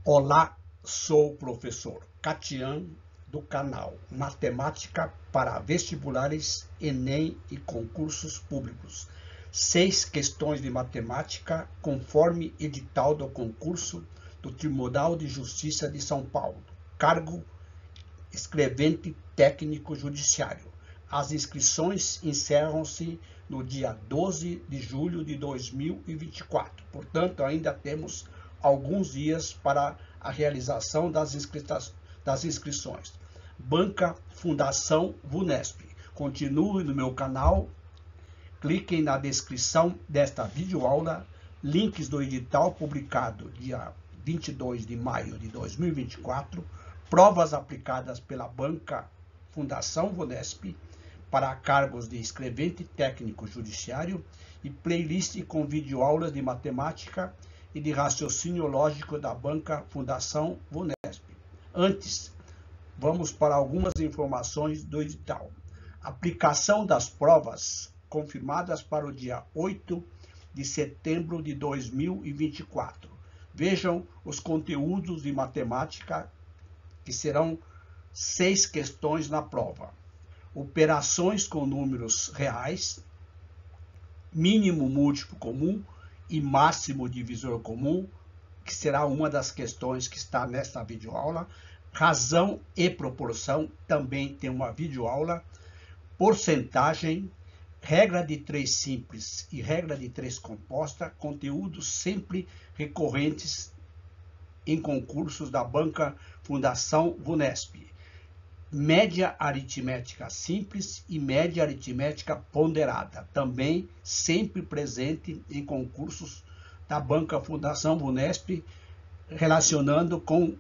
Olá, sou o professor Catian do canal Matemática para Vestibulares, Enem e Concursos Públicos. 6 questões de matemática conforme edital do concurso do Tribunal de Justiça de São Paulo. Cargo escrevente técnico judiciário. As inscrições encerram-se no dia 12 de julho de 2024. Portanto, ainda temos alguns dias para a realização das inscrições. Banca Fundação VUNESP. Continue no meu canal, cliquem na descrição desta videoaula, links do edital publicado dia 22 de maio de 2024, provas aplicadas pela Banca Fundação VUNESP para cargos de escrevente técnico judiciário e playlist com videoaulas de matemática e de raciocínio lógico da Banca Fundação VUNESP. Antes, vamos para algumas informações do edital. Aplicação das provas confirmadas para o dia 8 de setembro de 2024. Vejam os conteúdos de matemática, que serão 6 questões na prova. Operações com números reais, mínimo múltiplo comum e máximo divisor comum, que será uma das questões que está nesta videoaula. Razão e proporção, também tem uma videoaula. Porcentagem, regra de 3 simples e regra de 3 composta, conteúdos sempre recorrentes em concursos da Banca Fundação VUNESP. Média aritmética simples e média aritmética ponderada, também sempre presente em concursos da Banca Fundação VUNESP, relacionando com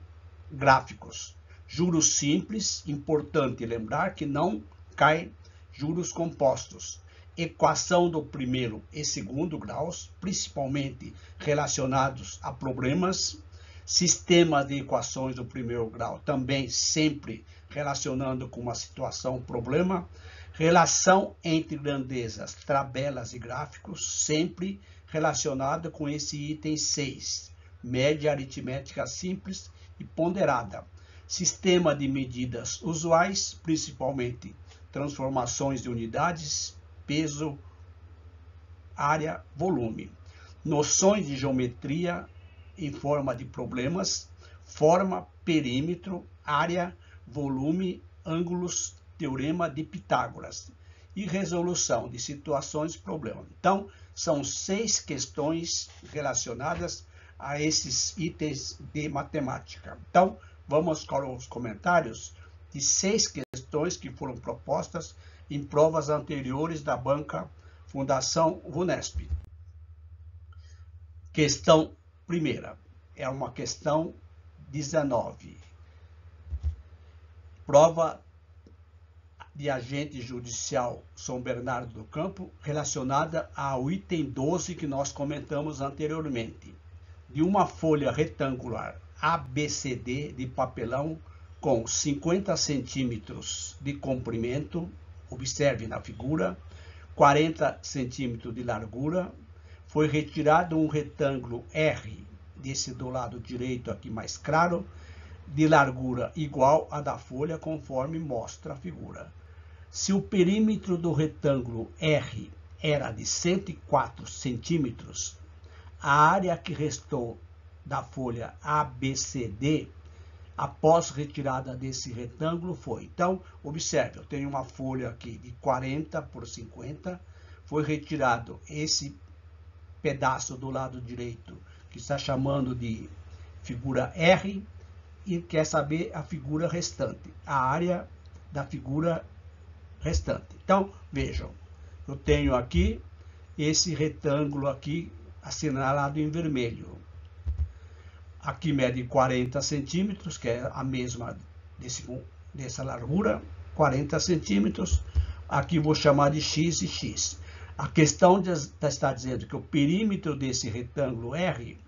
gráficos. Juros simples, importante lembrar que não cai juros compostos. Equação do primeiro e segundo graus, principalmente relacionados a problemas. Sistema de equações do primeiro grau, também sempre relacionando com uma situação, problema. Relação entre grandezas, tabelas e gráficos, sempre relacionado com esse item 6. Média aritmética simples e ponderada. Sistema de medidas usuais, principalmente transformações de unidades, peso, área, volume. Noções de geometria em forma de problemas, forma, perímetro, área, volume, ângulos, teorema de Pitágoras e resolução de situações problema. Então, são 6 questões relacionadas a esses itens de matemática. Então, vamos para os comentários de 6 questões que foram propostas em provas anteriores da Banca Fundação VUNESP. Questão primeira, é uma questão 19. Prova de agente judicial São Bernardo do Campo relacionada ao item 12 que nós comentamos anteriormente. De uma folha retangular ABCD de papelão com 50 centímetros de comprimento, observe na figura, 40 centímetros de largura, foi retirado um retângulo R, desse do lado direito aqui mais claro, de largura igual à da folha, conforme mostra a figura. Se o perímetro do retângulo R era de 104 centímetros, a área que restou da folha ABCD, após retirada desse retângulo, foi. Então, observe, eu tenho uma folha aqui de 40 por 50, foi retirado esse pedaço do lado direito, que está chamando de figura R, e quer saber a figura restante, a área da figura restante. Então, vejam, eu tenho aqui esse retângulo aqui assinalado em vermelho. Aqui mede 40 centímetros, que é a mesma dessa largura, 40 centímetros. Aqui vou chamar de X e X. A questão está dizendo que o perímetro desse retângulo R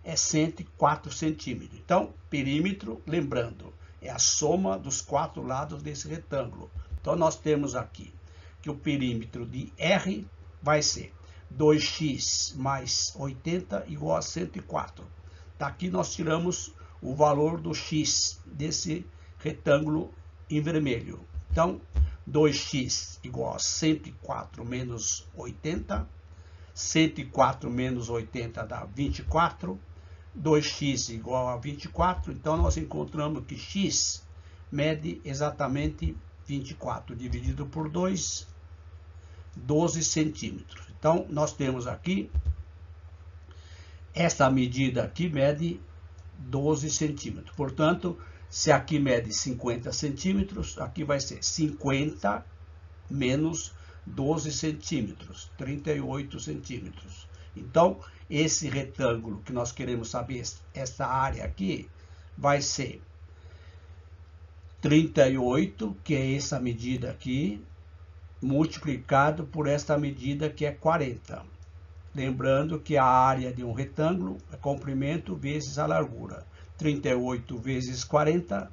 é 104 centímetros. Então, perímetro, lembrando, é a soma dos 4 lados desse retângulo. Então, nós temos aqui que o perímetro de R vai ser 2x mais 80 igual a 104. Daqui nós tiramos o valor do x desse retângulo em vermelho. Então, 2x igual a 104 menos 80. 104 menos 80 dá 24. 2x igual a 24. Então, nós encontramos que x mede exatamente 24. Dividido por 2, 12 centímetros. Então, nós temos aqui, essa medida aqui mede 12 centímetros. Portanto, se aqui mede 50 centímetros, aqui vai ser 50 menos 12 centímetros, 38 centímetros. Então, esse retângulo que nós queremos saber, essa área aqui, vai ser 38, que é essa medida aqui, multiplicado por esta medida que é 40. Lembrando que a área de um retângulo é comprimento vezes a largura. 38 vezes 40,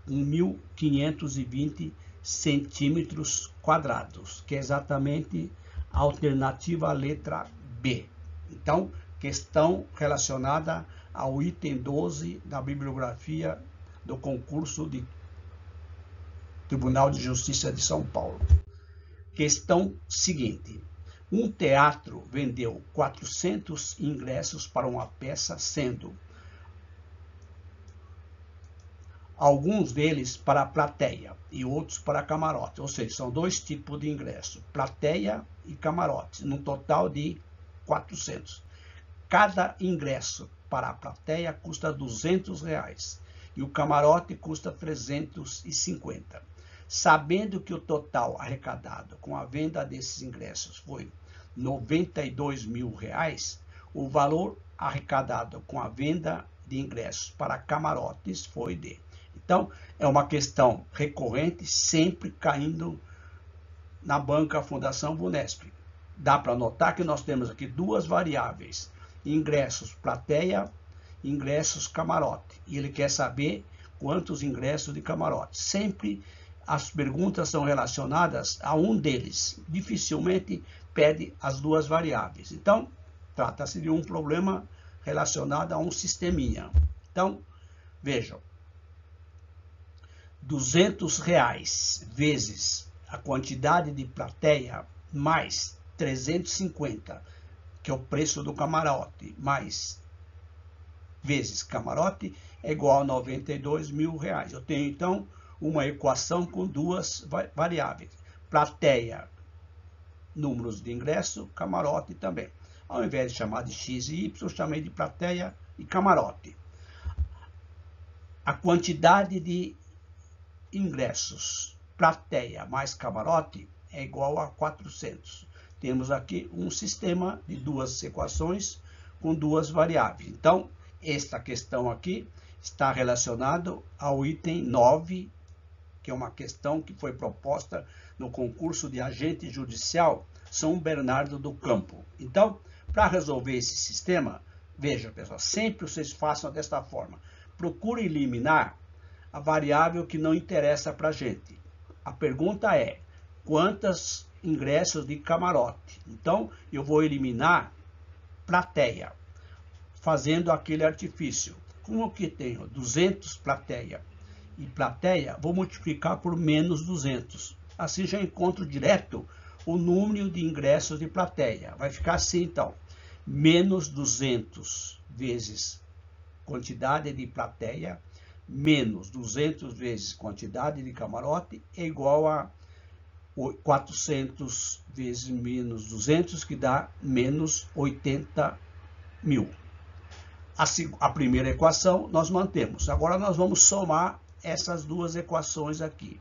1.520 centímetros quadrados, que é exatamente a alternativa à letra B. Então, questão relacionada ao item 12 da bibliografia do concurso de Tribunal de Justiça de São Paulo. Questão seguinte. Um teatro vendeu 400 ingressos para uma peça, sendo alguns deles para a plateia e outros para camarote. Ou seja, são dois tipos de ingresso, plateia e camarote, num total de 400. Cada ingresso para a plateia custa R$200 e o camarote custa 350. Sabendo que o total arrecadado com a venda desses ingressos foi R$92 mil, o valor arrecadado com a venda de ingressos para camarotes foi de... Então, é uma questão recorrente, sempre caindo na banca Fundação Vunesp. Dá para notar que nós temos aqui duas variáveis, ingressos plateia, ingressos camarote. E ele quer saber quantos ingressos de camarote. Sempre as perguntas são relacionadas a um deles. Dificilmente pede as duas variáveis. Então, trata-se de um problema relacionado a um sisteminha. Então, vejam. R$200 vezes a quantidade de plateia mais 350, que é o preço do camarote, mais vezes camarote, é igual a R$92 mil. Eu tenho, então, uma equação com duas variáveis. Plateia, números de ingresso, camarote também. Ao invés de chamar de x e y, chamei de plateia e camarote. A quantidade de ingressos, plateia mais camarote, é igual a 400. Temos aqui um sistema de duas equações com duas variáveis. Então, esta questão aqui está relacionada ao item 9, que é uma questão que foi proposta no concurso de agente judicial São Bernardo do Campo. Então, para resolver esse sistema, veja, pessoal, sempre vocês façam desta forma. Procure eliminar a variável que não interessa para a gente. A pergunta é, quantos ingressos de camarote? Então, eu vou eliminar plateia, fazendo aquele artifício. Como que tenho 200 plateia e plateia, vou multiplicar por menos 200. Assim já encontro direto o número de ingressos de plateia. Vai ficar assim, então, menos 200 vezes quantidade de plateia, menos 200 vezes quantidade de camarote, é igual a 400 vezes menos 200, que dá menos 80 mil. A primeira equação nós mantemos. Agora nós vamos somar essas duas equações aqui.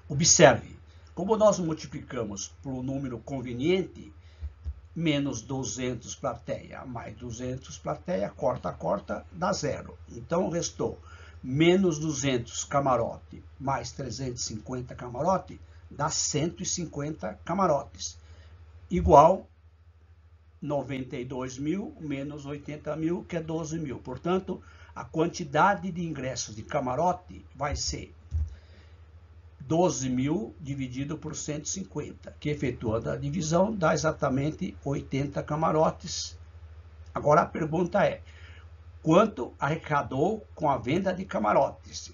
Observe, como nós multiplicamos por um número conveniente, menos 200 plateia mais 200 plateia, corta, dá zero. Então, restou menos 200 camarote mais 350 camarote, dá 150 camarotes. Igual 92 mil menos 80 mil, que é 12 mil. Portanto, a quantidade de ingressos de camarote vai ser 12 mil dividido por 150, que efetuando a divisão dá exatamente 80 camarotes. Agora a pergunta é, quanto arrecadou com a venda de camarotes,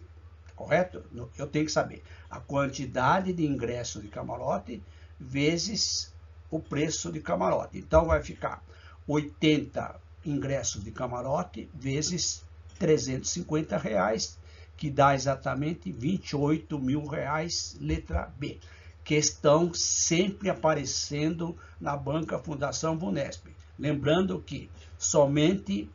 correto? Eu tenho que saber a quantidade de ingressos de camarote vezes o preço de camarote. Então, vai ficar 80 ingressos de camarote vezes R$350, que dá exatamente R$28 mil, letra B. Questão sempre aparecendo na banca Fundação Vunesp. Lembrando que somente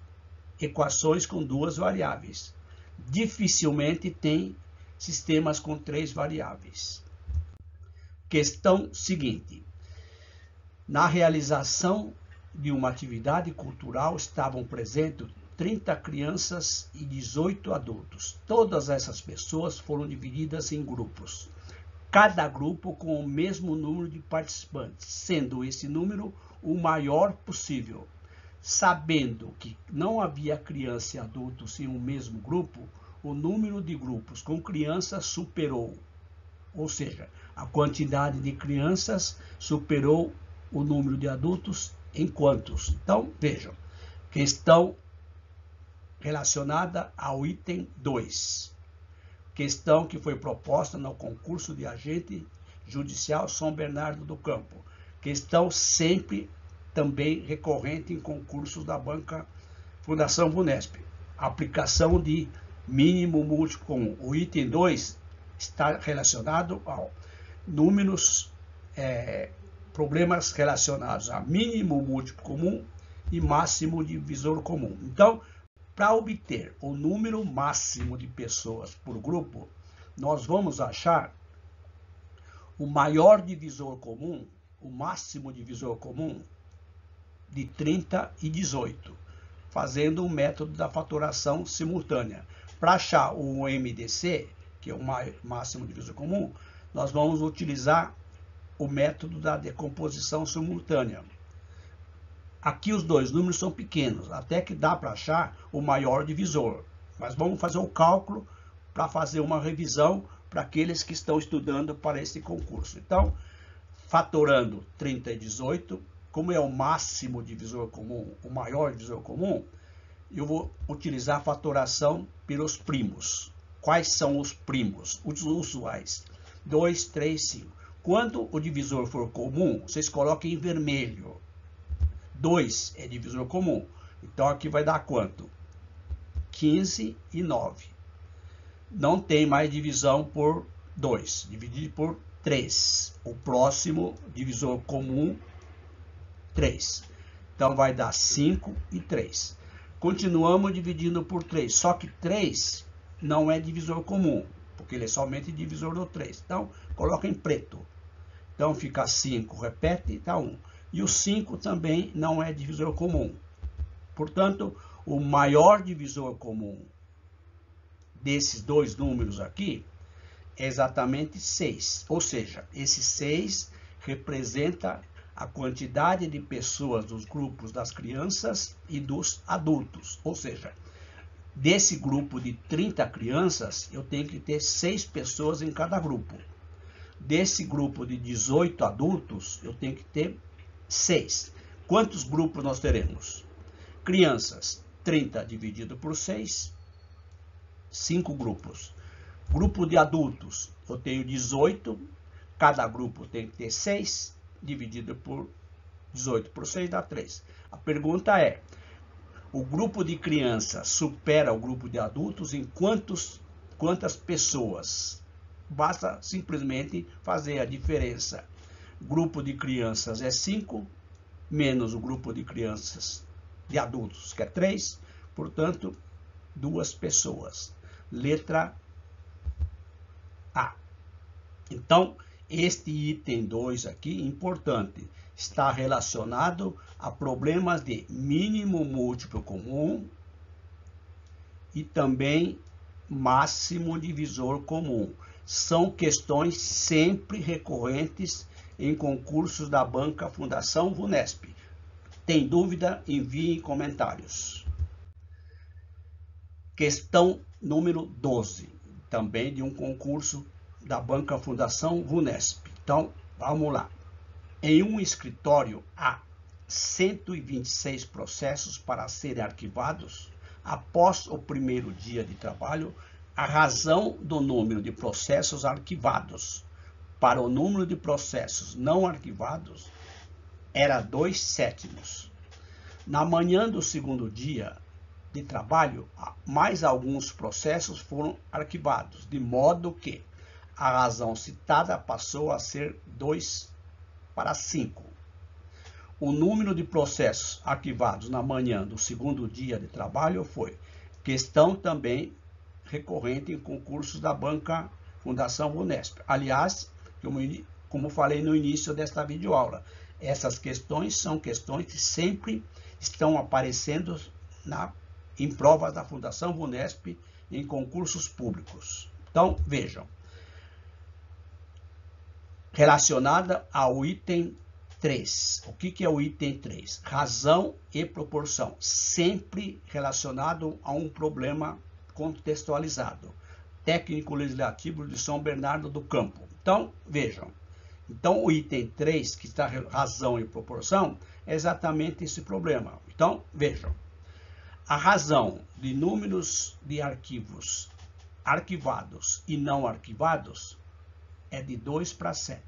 equações com duas variáveis. Dificilmente tem sistemas com 3 variáveis. Questão seguinte. Na realização de uma atividade cultural estavam presentes 30 crianças e 18 adultos. Todas essas pessoas foram divididas em grupos. Cada grupo com o mesmo número de participantes, sendo esse número o maior possível. Sabendo que não havia criança e adultos em um mesmo grupo, o número de grupos com crianças superou. Ou seja, a quantidade de crianças superou o número de adultos em quantos? Então, vejam, questão relacionada ao item 2. Questão que foi proposta no concurso de agente judicial São Bernardo do Campo. Questão sempre também recorrente em concursos da banca Fundação Vunesp. Aplicação de mínimo múltiplo comum. O item 2 está relacionado ao números, problemas relacionados a mínimo múltiplo comum e máximo divisor comum. Então, para obter o número máximo de pessoas por grupo, nós vamos achar o maior divisor comum, o máximo divisor comum, de 30 e 18, fazendo o método da fatoração simultânea. Para achar o MDC, que é o máximo divisor comum, nós vamos utilizar o método da decomposição simultânea. Aqui os dois números são pequenos, até que dá para achar o maior divisor. Mas vamos fazer o cálculo para fazer uma revisão para aqueles que estão estudando para esse concurso. Então, fatorando 30 e 18, como é o máximo divisor comum, o maior divisor comum, eu vou utilizar a fatoração pelos primos. Quais são os primos? Os usuais. 2, 3, 5. Quando o divisor for comum, vocês coloquem em vermelho. 2 é divisor comum. Então, aqui vai dar quanto? 15 e 9. Não tem mais divisão por 2. Dividir por 3. O próximo divisor comum, 3. Então, vai dar 5 e 3. Continuamos dividindo por 3. Só que 3 não é divisor comum, porque ele é somente divisor do 3. Então, coloca em preto. Então, fica 5, repete, dá 1. E o 5 também não é divisor comum. Portanto, o maior divisor comum desses dois números aqui é exatamente 6. Ou seja, esse 6 representa a quantidade de pessoas dos grupos das crianças e dos adultos. Ou seja, desse grupo de 30 crianças, eu tenho que ter 6 pessoas em cada grupo. Desse grupo de 18 adultos, eu tenho que ter 6. Quantos grupos nós teremos? Crianças, 30 dividido por 6, 5 grupos. Grupo de adultos, eu tenho 18, cada grupo tem que ter 6, dividido por 18 por 6 dá 3. A pergunta é, o grupo de crianças supera o grupo de adultos em quantas pessoas? Basta simplesmente fazer a diferença. Grupo de crianças é 5, menos o grupo de crianças de adultos, que é 3, portanto, 2 pessoas. Letra A. Então, este item 2 aqui, importante, está relacionado a problemas de mínimo múltiplo comum e também máximo divisor comum. São questões sempre recorrentes em concursos da banca Fundação Vunesp. Tem dúvida? Envie em comentários. Questão número 12, também de um concurso da banca Fundação Vunesp. Então, vamos lá. Em um escritório há 126 processos para serem arquivados, após o primeiro dia de trabalho, a razão do número de processos arquivados para o número de processos não arquivados era 2/7. Na manhã do segundo dia de trabalho, mais alguns processos foram arquivados, de modo que a razão citada passou a ser 2/5. O número de processos arquivados na manhã do segundo dia de trabalho foi questão também recorrente em concursos da Banca Fundação Vunesp. Aliás, como falei no início desta videoaula, essas questões são questões que sempre estão aparecendo em provas da Fundação Vunesp em concursos públicos. Então, vejam. Relacionada ao item 3. O que é o item 3? Razão e proporção. Sempre relacionado a um problema contextualizado. Técnico Legislativo de São Bernardo do Campo. Então, vejam. Então, o item 3, que está razão e proporção, é exatamente esse problema. Então, vejam. A razão de números de arquivos arquivados e não arquivados é de 2/7.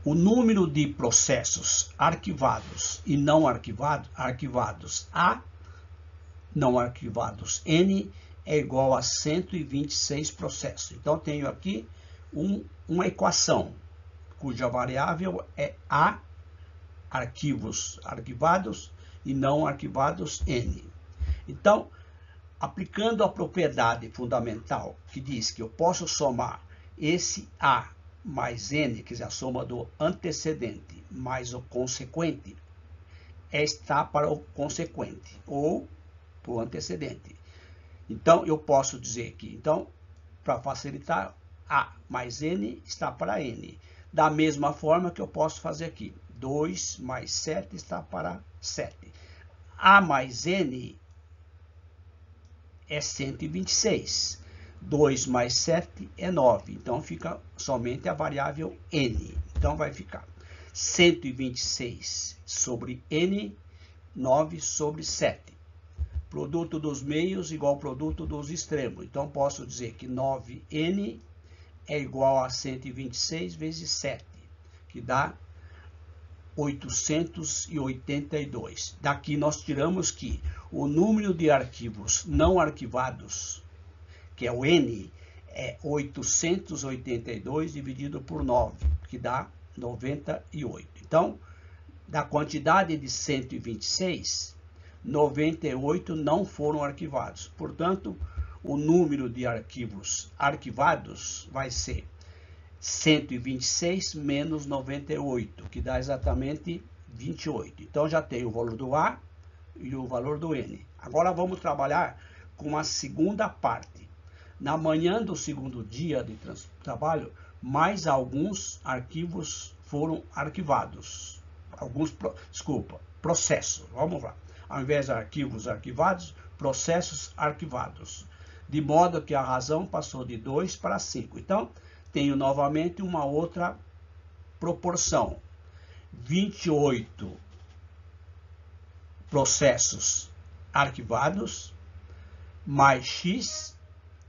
O número de processos arquivados e não arquivados A, não arquivados N, é igual a 126 processos. Então, tenho aqui uma equação, cuja variável é A, arquivos arquivados e não arquivados N. Então, aplicando a propriedade fundamental, que diz que eu posso somar esse A mais N, quer dizer, a soma do antecedente mais o consequente, está para o consequente, ou para o antecedente. Então, eu posso dizer que, então, para facilitar, A mais N está para N. Da mesma forma que eu posso fazer aqui, 2 mais 7 está para 7. A mais N é 126. 2 mais 7 é 9. Então, fica somente a variável N. Então, vai ficar 126 sobre N, 9 sobre 7. Produto dos meios igual ao produto dos extremos. Então, posso dizer que 9N é igual a 126 vezes 7, que dá 882. Daqui nós tiramos que o número de arquivos não arquivados, que é o N, é 882 dividido por 9, que dá 98. Então, da quantidade de 126, 98 não foram arquivados. Portanto, o número de arquivos arquivados vai ser 126 menos 98, que dá exatamente 28. Então, já tenho o valor do A e o valor do N. Agora, vamos trabalhar com a segunda parte. Na manhã do segundo dia de trabalho, mais alguns arquivos foram arquivados. Processos. Vamos lá. Ao invés de arquivos arquivados, processos arquivados. De modo que a razão passou de 2/5. Então, tenho novamente uma outra proporção. 28 processos arquivados mais X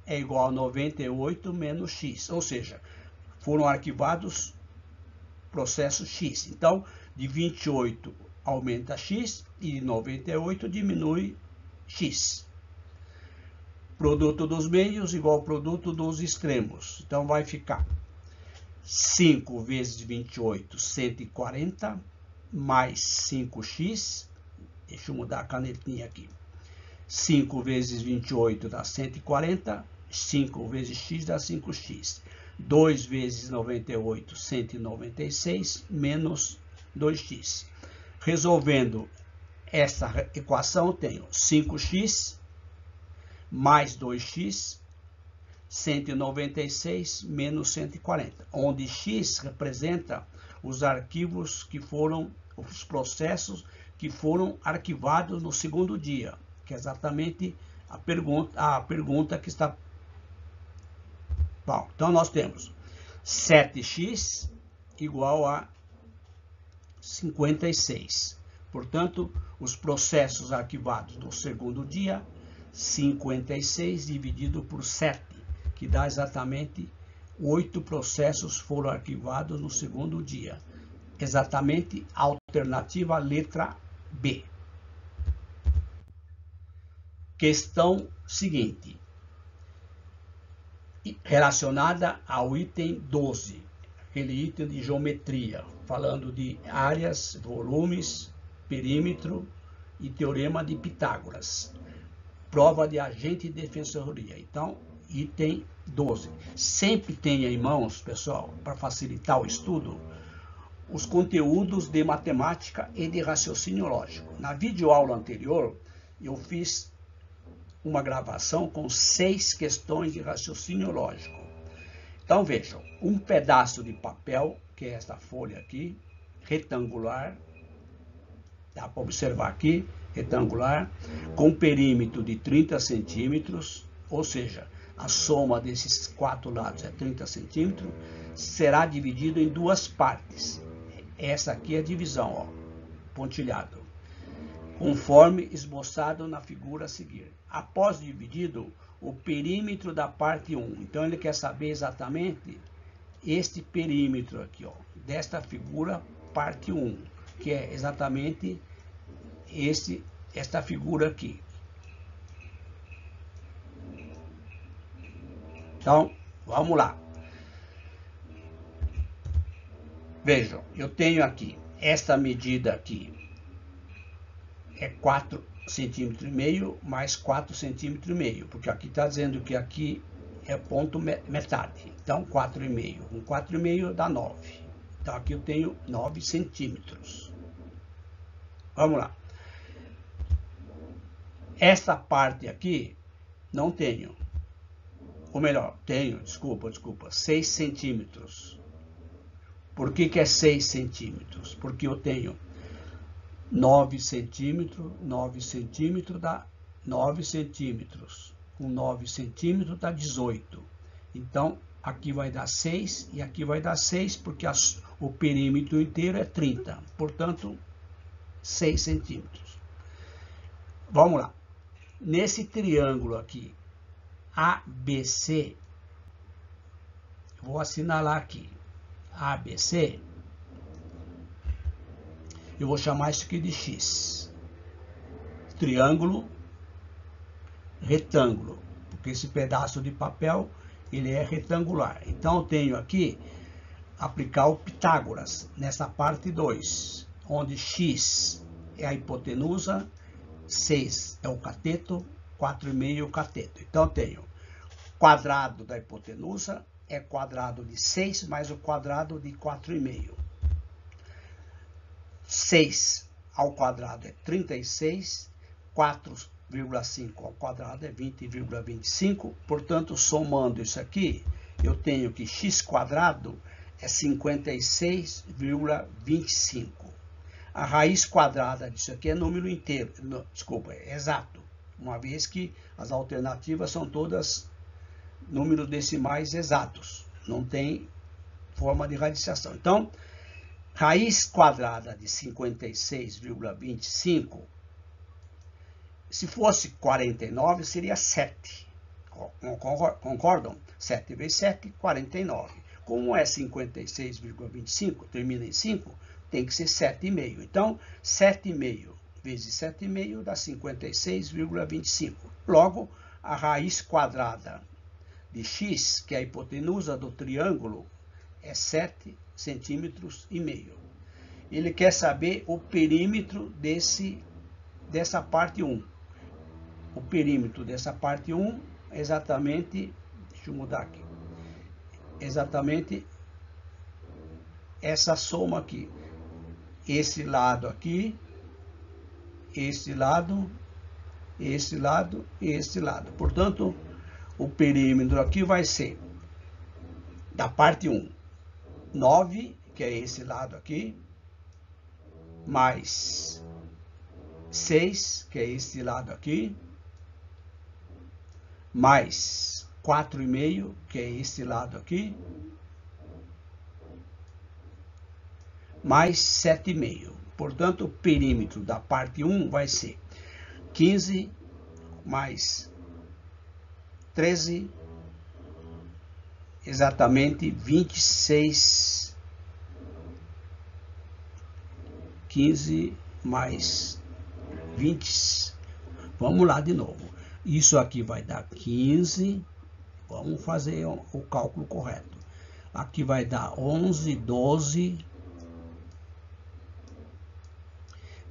é igual a 98 menos X. Ou seja, foram arquivados processos X. Então, de 28 aumenta X e de 98 diminui X. Produto dos meios igual ao produto dos extremos. Então, vai ficar 5 vezes 28, 140, mais 5x. Deixa eu mudar a canetinha aqui. 5 vezes 28 dá 140. 5 vezes x dá 5x. 2 vezes 98, 196, menos 2x. Resolvendo essa equação, eu tenho 5x mais 2x, 196 menos 140, onde x representa os arquivos que foram, os processos que foram arquivados no segundo dia, que é exatamente a pergunta que está. Bom, então nós temos 7x igual a 56. Portanto, os processos arquivados no segundo dia, 56 dividido por 7, que dá exatamente 8 processos foram arquivados no segundo dia. Exatamente a alternativa letra B. Questão seguinte, relacionada ao item 12, aquele item de geometria, falando de áreas, volumes, perímetro e teorema de Pitágoras. Prova de agente e defensoria. Então, item 12. Sempre tenha em mãos, pessoal, para facilitar o estudo, os conteúdos de matemática e de raciocínio lógico. Na videoaula anterior, eu fiz uma gravação com 6 questões de raciocínio lógico. Então, vejam, um pedaço de papel, que é esta folha aqui, retangular, dá para observar aqui, retangular, com perímetro de 30 centímetros, ou seja, a soma desses 4 lados é 30 centímetros, será dividido em 2 partes. Essa aqui é a divisão, ó, pontilhado, conforme esboçado na figura a seguir. Após dividido, o perímetro da parte 1. Então, ele quer saber exatamente este perímetro aqui, ó, desta figura, parte 1, que é exatamente esta figura aqui. Então, vamos lá. Vejam, eu tenho aqui, esta medida aqui é 4,5 cm mais 4,5 cm, porque aqui está dizendo que aqui é ponto metade. Então, 4,5. Um 4,5 dá 9. Então, aqui eu tenho 9 centímetros. Vamos lá. Esta parte aqui, não tenho. Ou melhor, tenho, desculpa, 6 centímetros. Por que é 6 centímetros? Porque eu tenho 9 centímetros, 9 centímetros dá 9 centímetros. Com 9 centímetros dá 18. Então, aqui vai dar 6 e aqui vai dar 6, porque o perímetro inteiro é 30. Portanto, 6 centímetros. Vamos lá. Nesse triângulo aqui, ABC, vou assinalar aqui, ABC, eu vou chamar isso aqui de X. Triângulo, retângulo, porque esse pedaço de papel, ele é retangular. Então, eu tenho aqui, aplicar o Pitágoras, nessa parte 2, onde X é a hipotenusa, 6 é o cateto, 4,5 é o cateto. Então, eu tenho quadrado da hipotenusa é quadrado de 6 mais o quadrado de 4,5. 6 ao quadrado é 36, 4,5 ao quadrado é 20,25. Portanto, somando isso aqui, eu tenho que x quadrado é 56,25. A raiz quadrada disso aqui é número inteiro, desculpa, é exato, uma vez que as alternativas são todas números decimais exatos, não tem forma de radiciação. Então, raiz quadrada de 56,25, se fosse 49, seria 7. Concordam? 7 vezes 7, 49. Como é 56,25, termina em 5, tem que ser 7,5. Então, 7,5 vezes 7,5 dá 56,25. Logo, a raiz quadrada de x, que é a hipotenusa do triângulo, é 7,5 centímetros. Ele quer saber o perímetro dessa parte 1. O perímetro dessa parte 1 é exatamente, deixa eu mudar aqui, exatamente essa soma aqui. Esse lado aqui, esse lado, esse lado e esse lado. Portanto, o perímetro aqui vai ser, da parte 1, 9, que é esse lado aqui, mais 6, que é esse lado aqui, mais 4,5, que é esse lado aqui, mais 7,5. Portanto, o perímetro da parte 1 vai ser 15 mais 13, exatamente 26, 15 mais 20, vamos lá de novo. Isso aqui vai dar 15, vamos fazer o cálculo correto. Aqui vai dar 11, 12,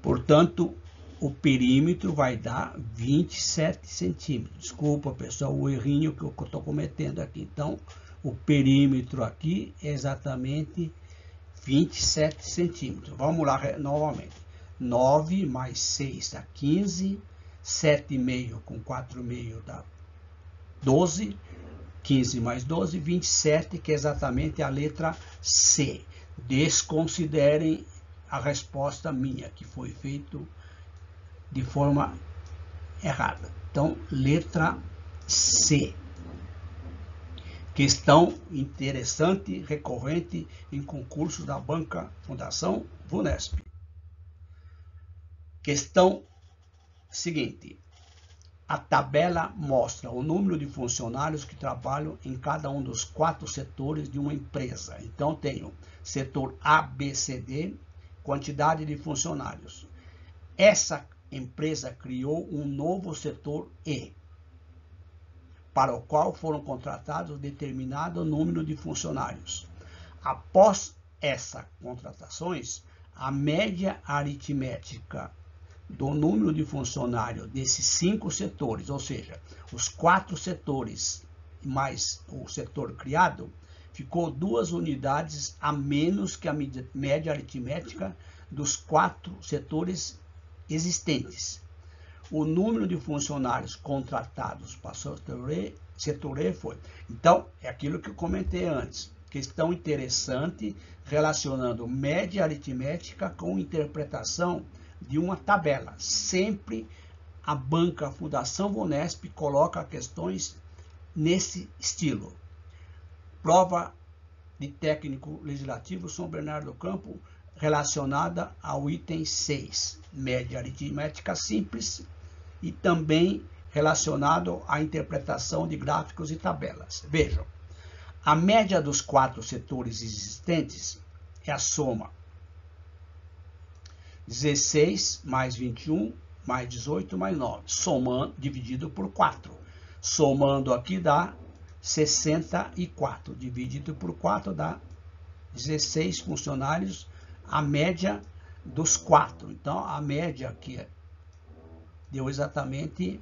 portanto, o perímetro vai dar 27 centímetros. Desculpa, pessoal, o errinho que eu estou cometendo aqui. Então, o perímetro aqui é exatamente 27 centímetros. Vamos lá novamente. 9 mais 6 dá 15. 7,5 com 4,5 dá 12. 15 mais 12, 27, que é exatamente a letra C. Desconsiderem a resposta minha, que foi feito de forma errada. Então, letra C. Questão interessante, recorrente em concursos da Banca Fundação VUNESP. Questão seguinte. A tabela mostra o número de funcionários que trabalham em cada um dos 4 setores de uma empresa. Então, tenho setor A, B, C, D, quantidade de funcionários. Essa empresa criou um novo setor E, para o qual foram contratados determinado número de funcionários. Após essas contratações, a média aritmética do número de funcionários desses 5 setores, ou seja, os 4 setores mais o setor criado, ficou 2 unidades a menos que a média aritmética dos 4 setores existentes. O número de funcionários contratados para o setor E foi. Então, é aquilo que eu comentei antes. Questão interessante relacionando média aritmética com interpretação de uma tabela. Sempre a Banca Fundação VUNESP coloca questões nesse estilo. Prova de técnico legislativo São Bernardo do Campo relacionada ao item 6, média aritmética simples, e também relacionado à interpretação de gráficos e tabelas. Vejam, a média dos 4 setores existentes é a soma 16 mais 21 mais 18 mais 9, somando, dividido por 4. Somando aqui dá 64, dividido por 4 dá 16 funcionários, a média dos 4. Então, a média aqui deu exatamente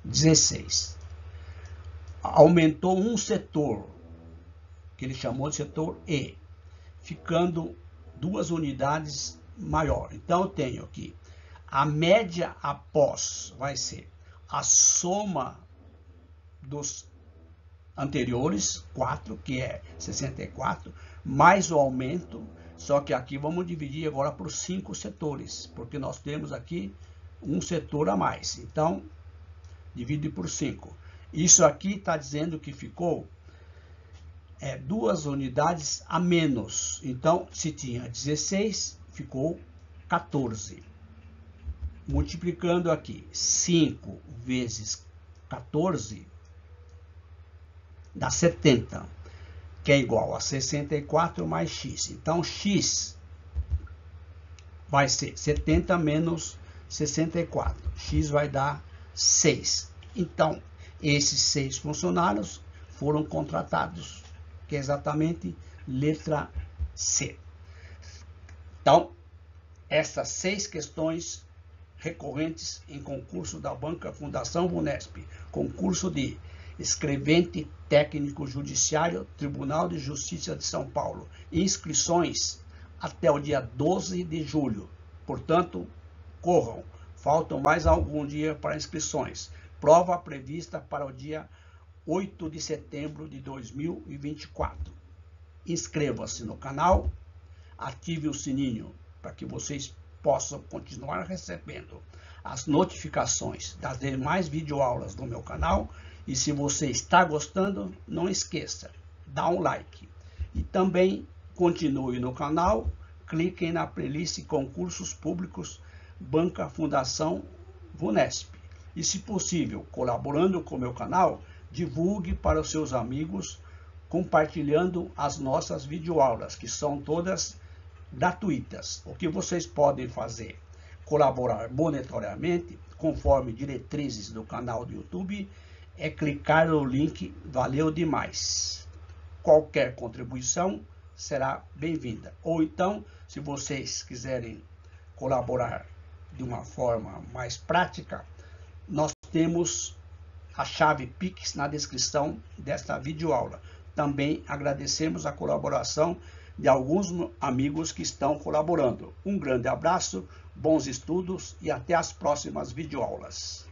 16. Aumentou um setor, que ele chamou de setor E, ficando 2 unidades maior. Então, eu tenho aqui a média após vai ser a soma dos anteriores, 4, que é 64, mais o aumento, só que aqui vamos dividir agora por 5 setores, porque nós temos aqui um setor a mais. Então, divide por 5. Isso aqui está dizendo que ficou 2 unidades a menos. Então, se tinha 16, ficou 14. Multiplicando aqui 5 vezes 14 dá 70, que é igual a 64 mais x. Então, x vai ser 70 menos 64. X vai dar 6. Então, esses 6 funcionários foram contratados, que é exatamente letra C. Então, essas 6 questões recorrentes em concurso da Banca Fundação VUNESP, concurso de escrevente técnico judiciário, Tribunal de Justiça de São Paulo. Inscrições até o dia 12 de julho. Portanto, corram. Faltam mais algum dia para inscrições. Prova prevista para o dia 8 de setembro de 2024. Inscreva-se no canal, ative o sininho para que vocês possam continuar recebendo as notificações das demais videoaulas do meu canal. E se você está gostando, não esqueça, dá um like. E também Continue no canal, cliquem na playlist Concursos Públicos Banca Fundação VUNESP. E, se possível, colaborando com o meu canal, divulgue para os seus amigos, compartilhando as nossas videoaulas, que são todas gratuitas. O que vocês podem fazer? Colaborar monetariamente, conforme diretrizes do canal do YouTube, é clicar no link Valeu Demais. Qualquer contribuição será bem-vinda. Ou então, se vocês quiserem colaborar de uma forma mais prática, nós temos a chave Pix na descrição desta videoaula. Também agradecemos a colaboração de alguns amigos que estão colaborando. Um grande abraço, bons estudos e até as próximas videoaulas.